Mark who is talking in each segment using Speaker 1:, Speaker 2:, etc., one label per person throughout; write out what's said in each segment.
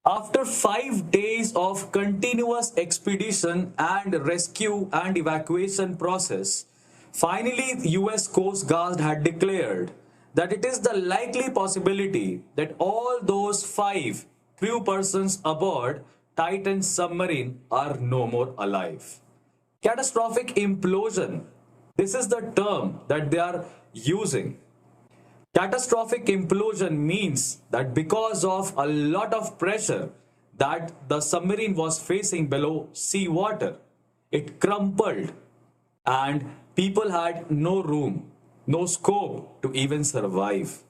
Speaker 1: After 5 days of continuous expedition and rescue and evacuation process, finally the US Coast Guard had declared that it is the likely possibility that all those 5 crew persons aboard Titan submarine are no more alive. Catastrophic implosion. This is the term that they are using. Catastrophic implosion means that because of a lot of pressure that the submarine was facing below seawater, it crumpled and people had no room, no scope to even survive.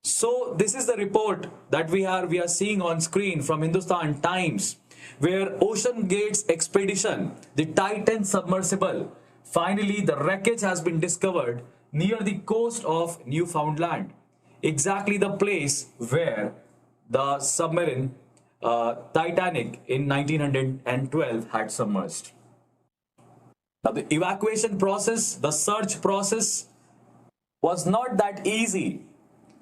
Speaker 1: So this is the report that we are seeing on screen from Hindustan Times, where Ocean Gate's expedition, the Titan submersible, finally the wreckage has been discovered near the coast of Newfoundland, exactly the place where the submarine Titanic in 1912 had submerged. Now the evacuation process, the search process was not that easy.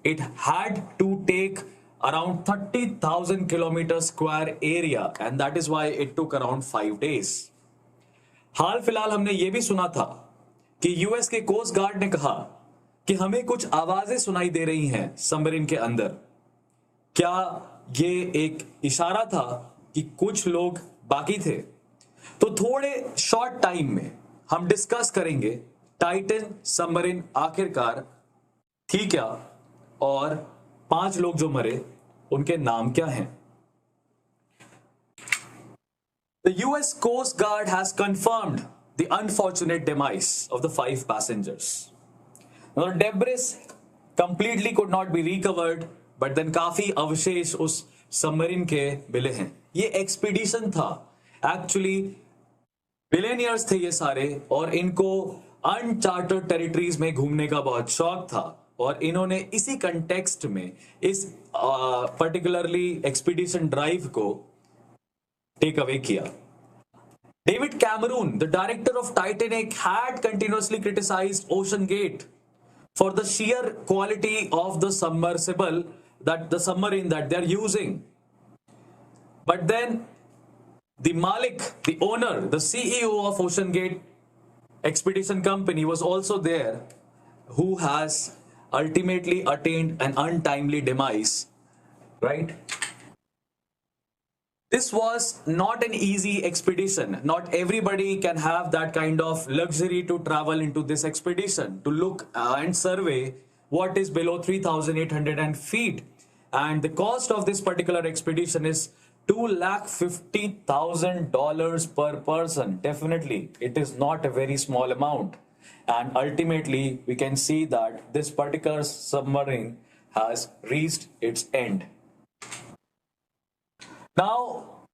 Speaker 1: It had to take around 30,000 kilometer square area, and that is why it took around 5 days. हाल फिलहाल हमने ये भी सुना था कि US के coast guard ने कहा कि हमें कुछ आवाजें सुनाई दे रही हैं सबमरीन के अंदर। क्या ये एक इशारा था कि कुछ लोग बाकी थे? तो थोड़े शॉर्ट टाइम में हम डिस्कस करेंगे टाइटन सबमरीन आखिरकार थी क्या और 5 लोग जो मरे उनके नाम क्या हैं। The US Coast Guard has confirmed the unfortunate demise of the 5 passengers. Now, the debris completely could not be recovered, but then काफी अवशेष उस सबमरीन के मिले हैं। ये एक्सपीडिशन था, एक्चुअली बिलियनियर्स थे ये सारे, और इनको अनचार्टर्ड टेरिटरीज में घूमने का बहुत शौक था, और इन्होंने इसी कंटेक्स्ट में इस पर्टिकुलरली एक्सपीडिशन ड्राइव को टेक अवे किया। David Cameron, the director of Titanic, had continuously criticized Ocean Gate for the sheer quality of the submersible, that the submarine that they're using. But then the Malik, the owner, the CEO of Ocean Gate Expedition Company was also there, who has ultimately attained an untimely demise, right? This was not an easy expedition. Not everybody can have that kind of luxury to travel into this expedition, to look and survey what is below 3,800 feet. And the cost of this particular expedition is $250,000 per person. Definitely, it is not a very small amount. And ultimately, we can see that this particular submarine has reached its end. Now,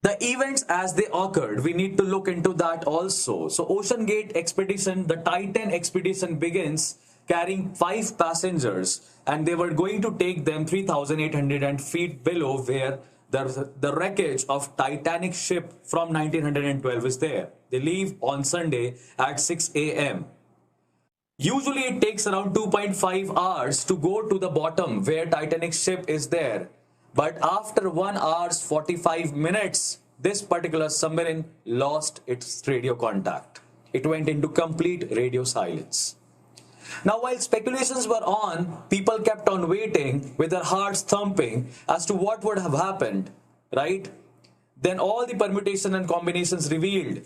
Speaker 1: the events as they occurred, we need to look into that also. So, Ocean Gate expedition, the Titan expedition begins carrying 5 passengers, and they were going to take them 3,800 feet below where the wreckage of Titanic ship from 1912 is there. They leave on Sunday at 6 a.m. Usually it takes around 2.5 hours to go to the bottom where Titanic ship is there. But after 1 hour 45 minutes, this particular submarine lost its radio contact. It went into complete radio silence. Now, while speculations were on, people kept on waiting with their hearts thumping as to what would have happened, right? Then all the permutation and combinations revealed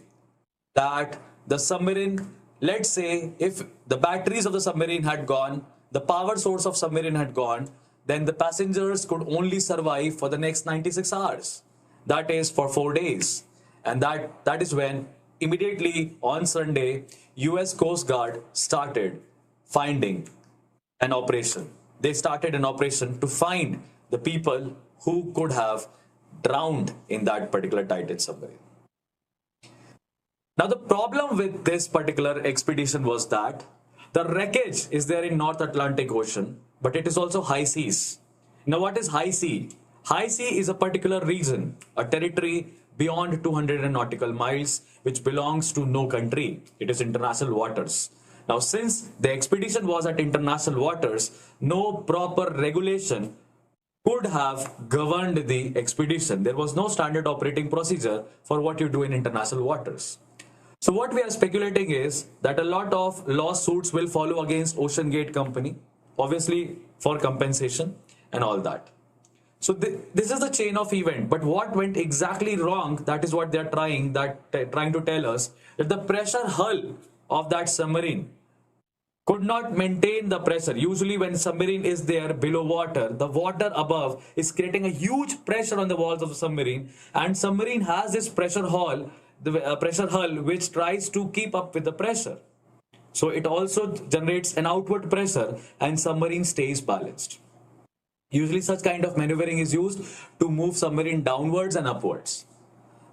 Speaker 1: that the submarine, let's say if the batteries of the submarine had gone, the power source of submarine had gone, then the passengers could only survive for the next 96 hours. That is for 4 days. And that is when immediately on Sunday, US Coast Guard started finding an operation. They started an operation to find the people who could have drowned in that particular Titan submarine. Now, the problem with this particular expedition was that the wreckage is there in North Atlantic Ocean, but it is also high seas. Now, what is high sea? High sea is a particular region, a territory beyond 200 nautical miles, which belongs to no country. It is international waters. Now, since the expedition was at international waters, no proper regulation could have governed the expedition. There was no standard operating procedure for what you do in international waters. So what we are speculating is that a lot of lawsuits will follow against Ocean Gate Company, obviously for compensation and all that. So this is the chain of event. But what went exactly wrong? That is what they are trying to tell us, that the pressure hull of that submarine could not maintain the pressure. Usually when submarine is there below water, the water above is creating a huge pressure on the walls of the submarine, and submarine has this pressure hull, which tries to keep up with the pressure. So it also generates an outward pressure and submarine stays balanced. Usually such kind of maneuvering is used to move submarine downwards and upwards.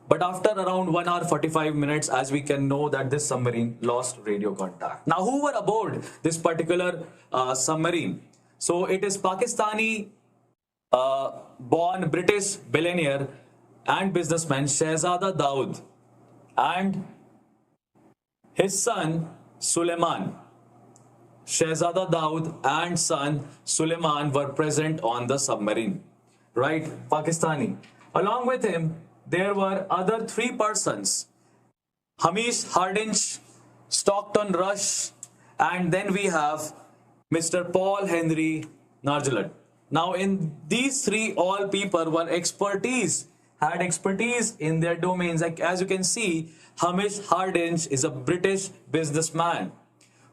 Speaker 1: But after around 1 hour 45 minutes, as we can know, that this submarine lost radio contact. Now, who were aboard this particular submarine? So it is Pakistani born British billionaire and businessman Shehzada Dawood and his son Suleiman. Shehzada Dawood and son Suleiman were present on the submarine, right? Pakistani. Along with him, there were other 3 persons: Hamish Hardinge, Stockton Rush, and then we have Mr. Paul Henry Nargeolet. Now, in these 3, all people were had expertise in their domains. Like, as you can see, Hamish Hardinge is a British businessman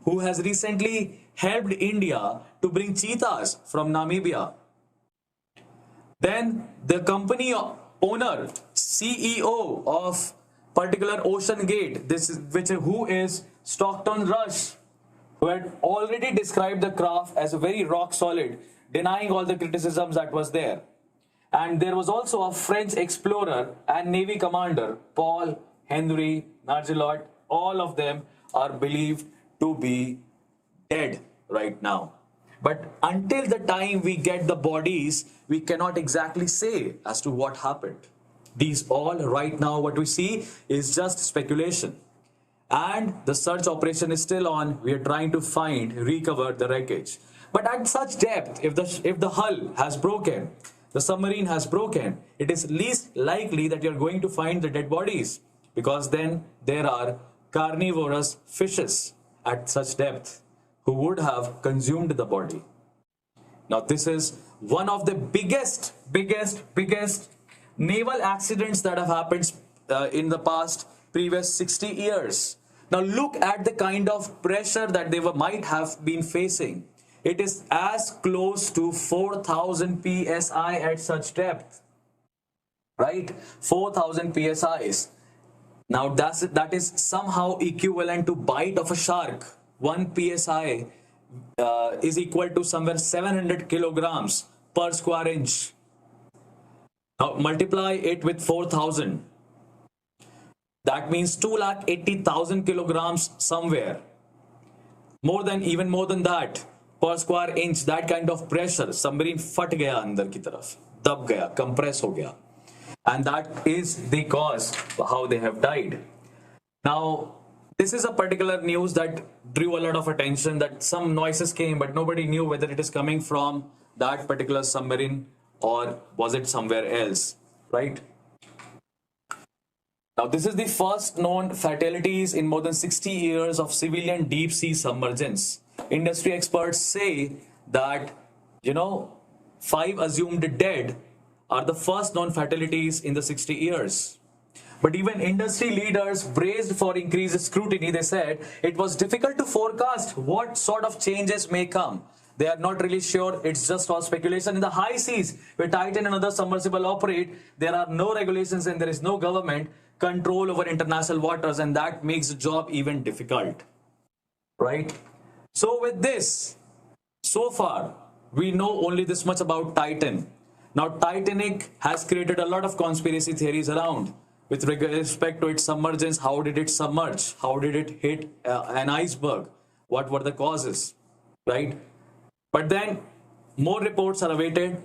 Speaker 1: who has recently helped India to bring cheetahs from Namibia. Then the company owner, CEO of particular Ocean Gate, who is Stockton Rush, who had already described the craft as very rock solid, denying all the criticisms that was there. And there was also a French explorer and Navy commander, Paul Henry Nargeolet. All of them are believed to be dead right now. But until the time we get the bodies, we cannot exactly say as to what happened. These all right now, what we see is just speculation. And the search operation is still on. We are trying to recover the wreckage. But at such depth, if the hull has broken, the submarine has broken, it is least likely that you're going to find the dead bodies, because then there are carnivorous fishes at such depth who would have consumed the body. Now, this is one of the biggest naval accidents that have happened in the previous 60 years. Now, look at the kind of pressure that they might have been facing. It is as close to 4,000 psi at such depth, right? 4,000 psis. Now, that is somehow equivalent to bite of a shark. 1 psi is equal to somewhere 700 kilograms per square inch. Now, multiply it with 4,000. That means 280,000 kilograms somewhere. Even more than that per square inch. That kind of pressure, submarine फट गया अंदर की तरफ, दब गया, compress हो गया. And that is the cause how they have died. Now, this is a particular news that drew a lot of attention, that some noises came, but nobody knew whether it is coming from that particular submarine or was it somewhere else, right? Now, this is the first known fatalities in more than 60 years of civilian deep sea submergence. Industry experts say that, 5 assumed dead are the first known fatalities in the 60 years. But even industry leaders braced for increased scrutiny. They said it was difficult to forecast what sort of changes may come. They are not really sure. It's just all speculation. In the high seas, where Titan and other submersible operate, there are no regulations and there is no government control over international waters, and that makes the job even difficult, right? So with this, so far, we know only this much about Titan. Now, Titanic has created a lot of conspiracy theories around with respect to its submergence. How did it submerge? How did it hit an iceberg? What were the causes, right? But then more reports are awaited,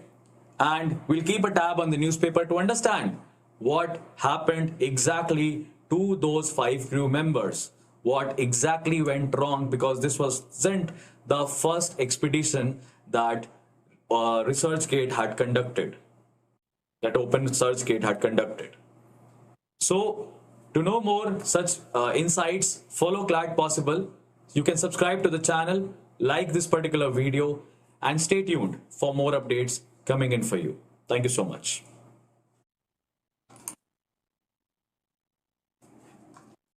Speaker 1: and we'll keep a tab on the newspaper to understand what happened exactly to those 5 crew members. What exactly went wrong, because this wasn't the first expedition that ResearchGate had conducted, that Open ResearchGate had conducted. So, to know more such insights, follow CUET Possible. You can subscribe to the channel, like this particular video, and stay tuned for more updates coming in for you. Thank you so much.